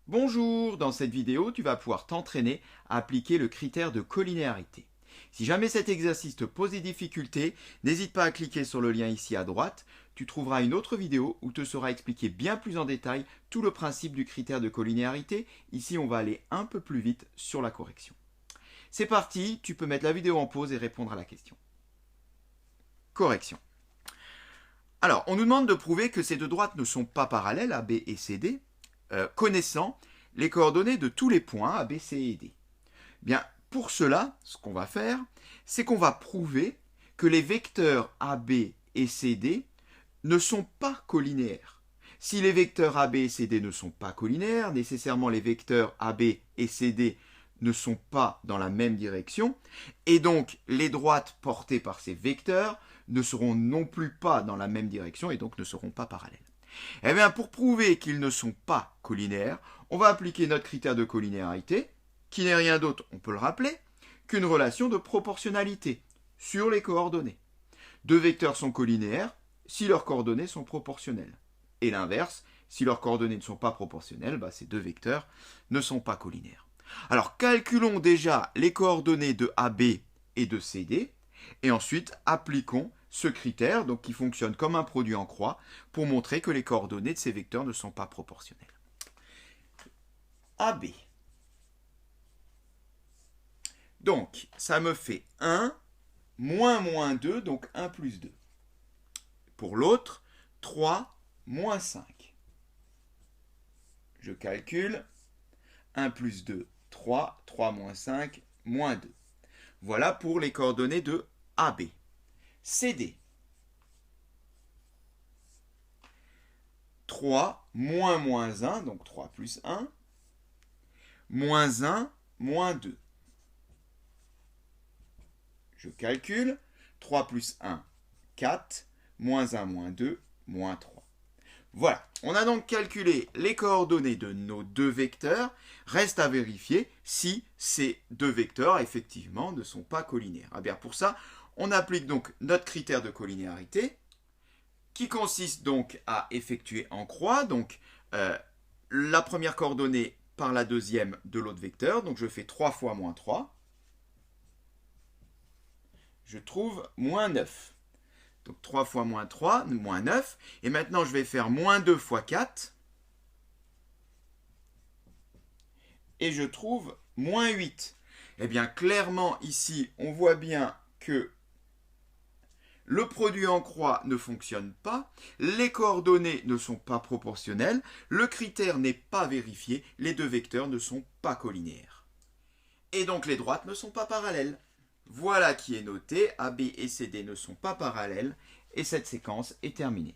Bonjour, dans cette vidéo, tu vas pouvoir t'entraîner à appliquer le critère de collinéarité. Si jamais cet exercice te pose des difficultés, n'hésite pas à cliquer sur le lien ici à droite. Tu trouveras une autre vidéo où te sera expliqué bien plus en détail tout le principe du critère de collinéarité. Ici, on va aller un peu plus vite sur la correction. C'est parti, tu peux mettre la vidéo en pause et répondre à la question. Correction. Alors, on nous demande de prouver que ces deux droites ne sont pas parallèles, AB et CD, connaissant les coordonnées de tous les points A, B, C et D. Bien, pour cela, ce qu'on va faire, c'est qu'on va prouver que les vecteurs AB et CD ne sont pas collinéaires. Si les vecteurs AB et CD ne sont pas collinéaires, nécessairement les vecteurs AB et CD ne sont pas dans la même direction, et donc les droites portées par ces vecteurs ne seront non plus pas dans la même direction et donc ne seront pas parallèles. Eh bien, pour prouver qu'ils ne sont pas collinaires, on va appliquer notre critère de collinéarité, qui n'est rien d'autre, on peut le rappeler, qu'une relation de proportionnalité sur les coordonnées. Deux vecteurs sont collinéaires si leurs coordonnées sont proportionnelles. Et l'inverse, si leurs coordonnées ne sont pas proportionnelles, ces deux vecteurs ne sont pas collinaires. Alors, calculons déjà les coordonnées de AB et de CD, et ensuite appliquons ce critère, donc qui fonctionne comme un produit en croix, pour montrer que les coordonnées de ces vecteurs ne sont pas proportionnelles. AB. Donc, ça me fait 1, moins 2, donc 1 plus 2. Pour l'autre, 3, moins 5. Je calcule. 1 plus 2, 3, 3 moins 5, moins 2. Voilà pour les coordonnées de AB. CD. 3, moins 1, donc 3 plus 1, moins 1, moins 2. Je calcule. 3 plus 1, 4, moins 1, moins 2, moins 3. Voilà, on a donc calculé les coordonnées de nos deux vecteurs. Reste à vérifier si ces deux vecteurs, effectivement, ne sont pas collinaires. Eh bien, pour ça, on applique donc notre critère de collinéarité, qui consiste donc à effectuer en croix, donc la première coordonnée par la deuxième de l'autre vecteur. Donc je fais 3 fois moins 3. Je trouve moins 9. Donc 3 fois moins 3, moins 9. Et maintenant, je vais faire moins 2 fois 4. Et je trouve moins 8. Eh bien, clairement, ici, on voit bien que le produit en croix ne fonctionne pas, les coordonnées ne sont pas proportionnelles, le critère n'est pas vérifié, les deux vecteurs ne sont pas collinaires. Et donc, les droites ne sont pas parallèles. Voilà qui est noté, AB et CD ne sont pas parallèles, et cette séquence est terminée.